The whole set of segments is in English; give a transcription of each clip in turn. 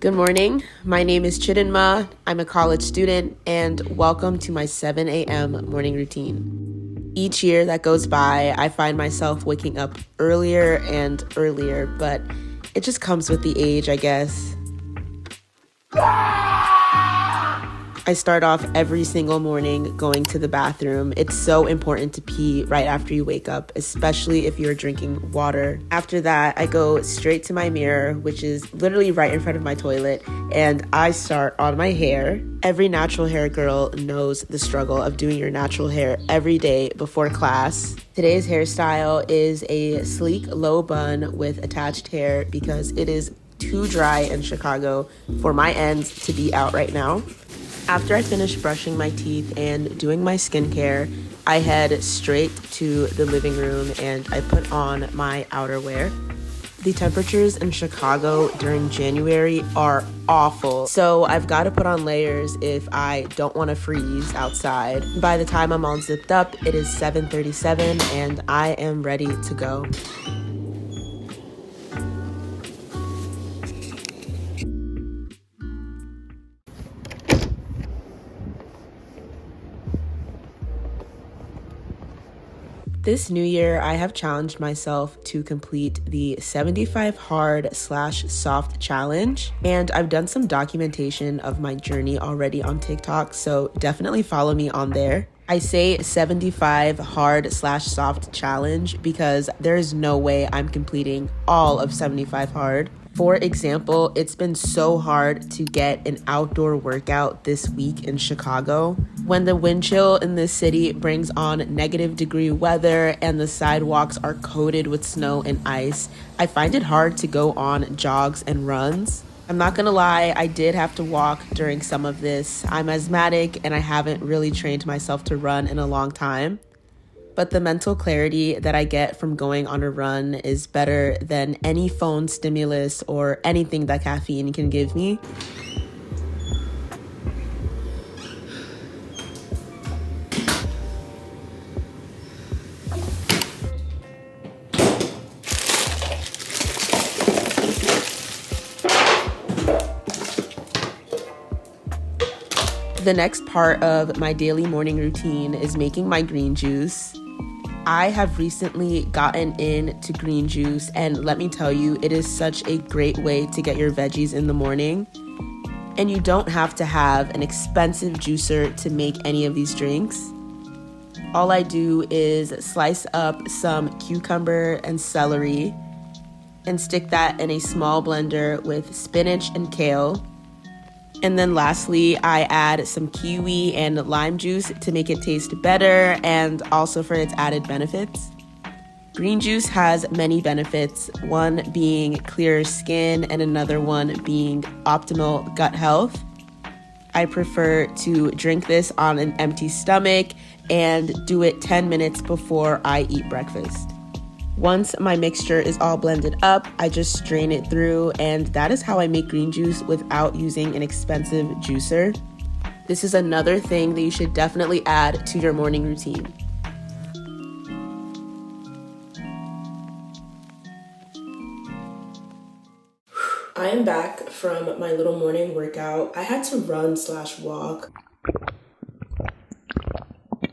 Good morning. My name is Chidinma. I'm a college student, and welcome to my 7 a.m. morning routine. Each year that goes by, I find myself waking up earlier and earlier, but it just comes with the age, I guess. I start off every single morning going to the bathroom. It's so important to pee right after you wake up, especially if you're drinking water. After that, I go straight to my mirror, which is literally right in front of my toilet, and I start on my hair. Every natural hair girl knows the struggle of doing your natural hair every day before class. Today's hairstyle is a sleek low bun with attached hair because it is too dry in Chicago for my ends to be out right now. After I finish brushing my teeth and doing my skincare, I head straight to the living room and I put on my outerwear. The temperatures in Chicago during January are awful, so I've got to put on layers if I don't want to freeze outside. By the time I'm all zipped up, it is 7:37 and I am ready to go. This new year, I have challenged myself to complete the 75 hard/soft challenge, and I've done some documentation of my journey already on TikTok, so definitely follow me on there. I say 75 hard/soft challenge because there is no way I'm completing all of 75 hard. For example, it's been so hard to get an outdoor workout this week in Chicago. When the wind chill in this city brings on -degree weather and the sidewalks are coated with snow and ice, I find it hard to go on jogs and runs. I'm not gonna lie, I did have to walk during some of this. I'm asthmatic and I haven't really trained myself to run in a long time. But the mental clarity that I get from going on a run is better than any phone stimulus or anything that caffeine can give me. The next part of my daily morning routine is making my green juice. I have recently gotten into green juice, and let me tell you, it is such a great way to get your veggies in the morning. And you don't have to have an expensive juicer to make any of these drinks. All I do is slice up some cucumber and celery and stick that in a small blender with spinach and kale. And then lastly, I add some kiwi and lime juice to make it taste better and also for its added benefits. Green juice has many benefits, one being clearer skin and another one being optimal gut health. I prefer to drink this on an empty stomach and do it 10 minutes before I eat breakfast. Once my mixture is all blended up, I just strain it through, and that is how I make green juice without using an expensive juicer. This is another thing that you should definitely add to your morning routine. I am back from my little morning workout. I had to run/walk.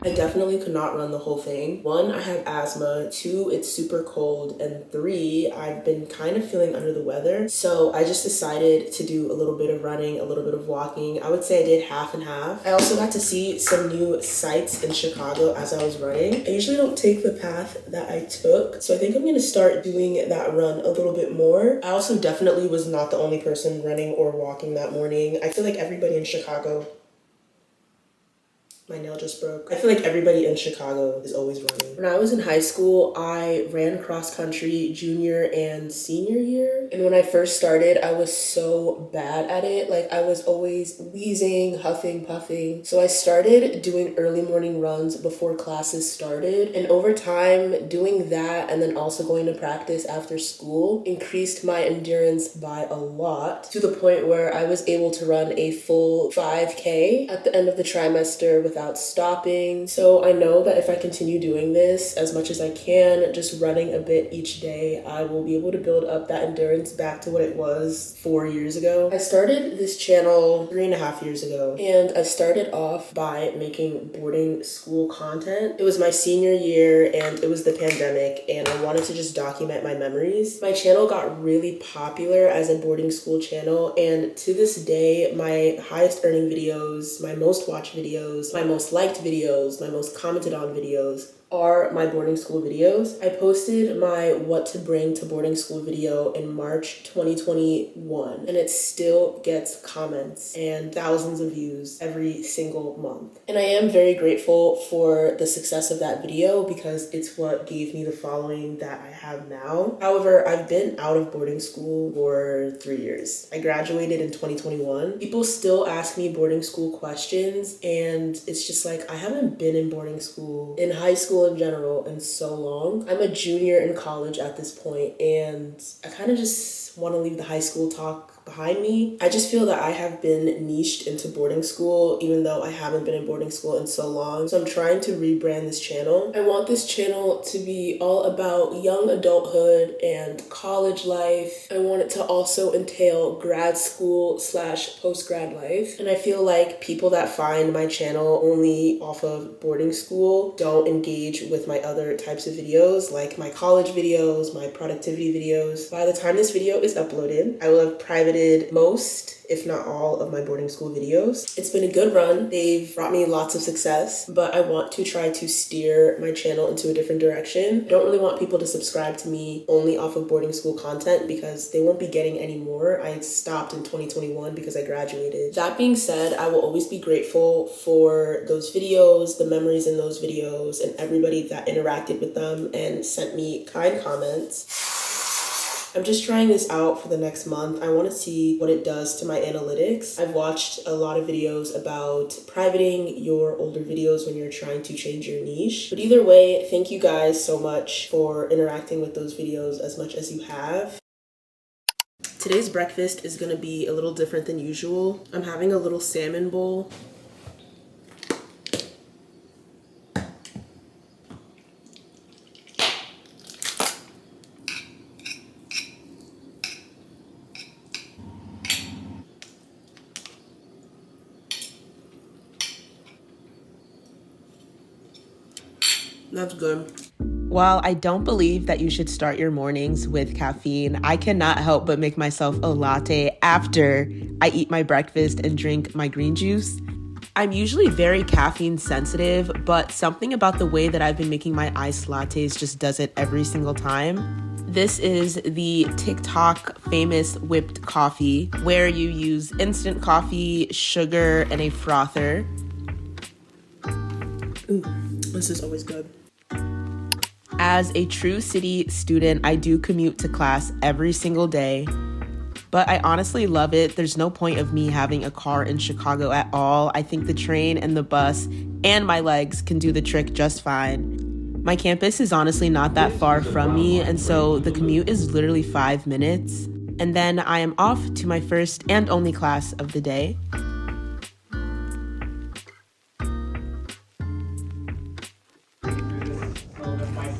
I definitely could not run the whole thing. 1, I have asthma. 2, it's super cold. And 3, I've been kind of feeling under the weather. So I just decided to do a little bit of running, a little bit of walking. I would say I did half and half. I also got to see some new sights in Chicago as I was running. I usually don't take the path that I took, so I think I'm gonna start doing that run a little bit more. I also definitely was not the only person running or walking that morning. I feel like everybody in Chicago My nail just broke. I feel like everybody in Chicago is always running. When I was in high school, I ran cross country junior and senior year. And when I first started, I was so bad at it. Like I was always wheezing, huffing, puffing. So I started doing early morning runs before classes started. And over time, doing that and then also going to practice after school increased my endurance by a lot, to the point where I was able to run a full 5K at the end of the trimester with without stopping. So I know that if I continue doing this as much as I can, just running a bit each day, I will be able to build up that endurance back to what it was 4 years ago. I started this channel 3.5 years ago, and I started off by making boarding school content. It was my senior year and it was the pandemic, and I wanted to just document my memories. My channel got really popular as a boarding school channel, and to this day, my highest earning videos, my most watched videos, my most liked videos, my most commented on videos are my boarding school videos. I posted my what to bring to boarding school video in March 2021, and it still gets comments and thousands of views every single month. And I am very grateful for the success of that video because it's what gave me the following that I have now. However, I've been out of boarding school for 3 years. I graduated in 2021. People still ask me boarding school questions, and it's just like, I haven't been in boarding school, in high school in general, in so long. I'm a junior in college at this point, and I kind of just want to leave the high school talk behind me. I just feel that I have been niched into boarding school even though I haven't been in boarding school in so long. So I'm trying to rebrand this channel. I want this channel to be all about young adulthood and college life. I want it to also entail grad school / post-grad life. And I feel like people that find my channel only off of boarding school don't engage with my other types of videos, like my college videos, my productivity videos. By the time this video is uploaded, I will have privated most, if not all, of my boarding school videos. It's been a good run. They've brought me lots of success, but I want to try to steer my channel into a different direction. I don't really want people to subscribe to me only off of boarding school content because they won't be getting any more. I stopped in 2021 because I graduated. That being said, I will always be grateful for those videos, the memories in those videos, and everybody that interacted with them and sent me kind comments. I'm just trying this out for the next month. I want to see what it does to my analytics. I've watched a lot of videos about privating your older videos when you're trying to change your niche. But either way, thank you guys so much for interacting with those videos as much as you have. Today's breakfast is going to be a little different than usual. I'm having a little salmon bowl. That's good. While I don't believe that you should start your mornings with caffeine, I cannot help but make myself a latte after I eat my breakfast and drink my green juice. I'm usually very caffeine sensitive, but something about the way that I've been making my iced lattes just does it every single time. This is the TikTok famous whipped coffee, where you use instant coffee, sugar, and a frother. Ooh, this is always good. As a true city student, I do commute to class every single day, but I honestly love it. There's no point of me having a car in Chicago at all. I think the train and the bus and my legs can do the trick just fine. My campus is honestly not that far from me, and so the commute is literally 5 minutes. And then I am off to my first and only class of the day.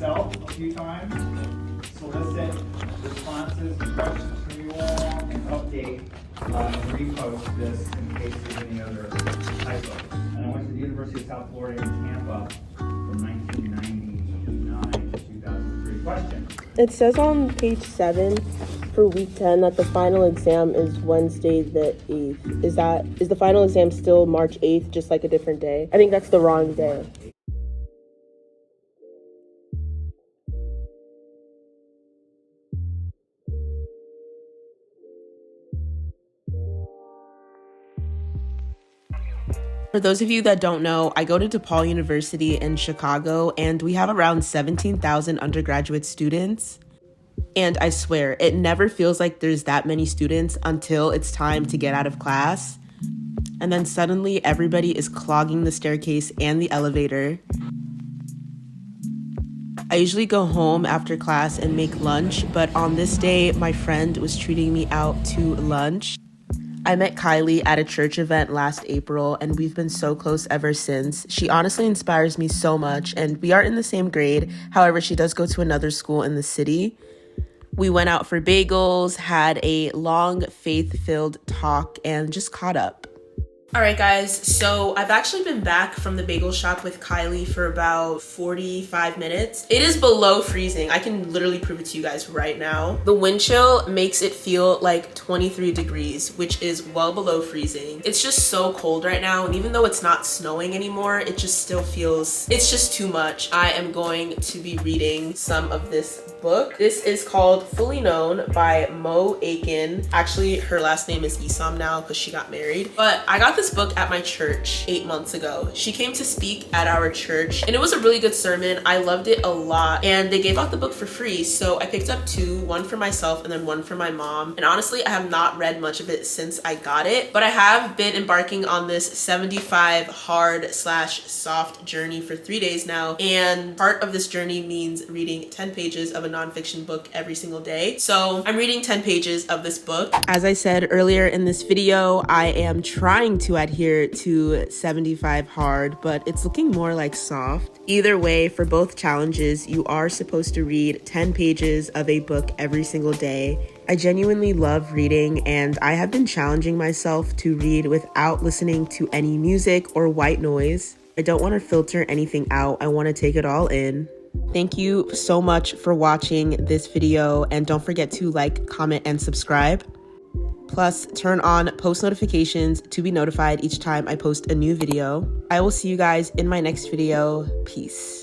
A few times, solicit responses and questions from you all, and update and repost this in case there's any other typos. And I went to the University of South Florida in Tampa from 1999 to 2003. Question. It says on page 7 for week 10 that the final exam is Wednesday the 8th. Is the final exam still March 8th, just like a different day? I think that's the wrong day. For those of you that don't know, I go to DePaul University in Chicago, and we have around 17,000 undergraduate students. And I swear, it never feels like there's that many students until it's time to get out of class. And then suddenly everybody is clogging the staircase and the elevator. I usually go home after class and make lunch, but on this day, my friend was treating me out to lunch. I met Kylie at a church event last April, and we've been so close ever since. She honestly inspires me so much, and we are in the same grade. However, she does go to another school in the city. We went out for bagels, had a long faith-filled talk, and just caught up. All right, guys, so I've actually been back from the bagel shop with Kylie for about 45 minutes. It is below freezing. I can literally prove it to you guys right now. The wind chill makes it feel like 23 degrees, which is well below freezing. It's just so cold right now, and even though it's not snowing anymore, it just still feels, it's just too much. I am going to be reading some of this book. This is called Fully Known by 𝖊𝖒𝖆𝖎𝖊. Actually, her last name is 𝖒𝖆𝖆 now because she got married. But I got this book at my church 8 months ago. She came to speak at our church, and it was a really good sermon. I loved it a lot, and they gave out the book for free, so I picked up two, one for myself and then one for my mom. And honestly, I have not read much of it since I got it, but I have been embarking on this 75 hard/soft journey for 3 days now, and part of this journey means reading 10 pages of a nonfiction book every single day. So I'm reading 10 pages of this book. As I said earlier in this video, I am trying to adhere to 75 hard, but it's looking more like soft. Either way, for both challenges, you are supposed to read 10 pages of a book every single day. I genuinely love reading, and I have been challenging myself to read without listening to any music or white noise. I don't want to filter anything out. I want to take it all in. Thank you so much for watching this video, and don't forget to like, comment, and subscribe. Plus, turn on post notifications to be notified each time I post a new video. I will see you guys in my next video. Peace.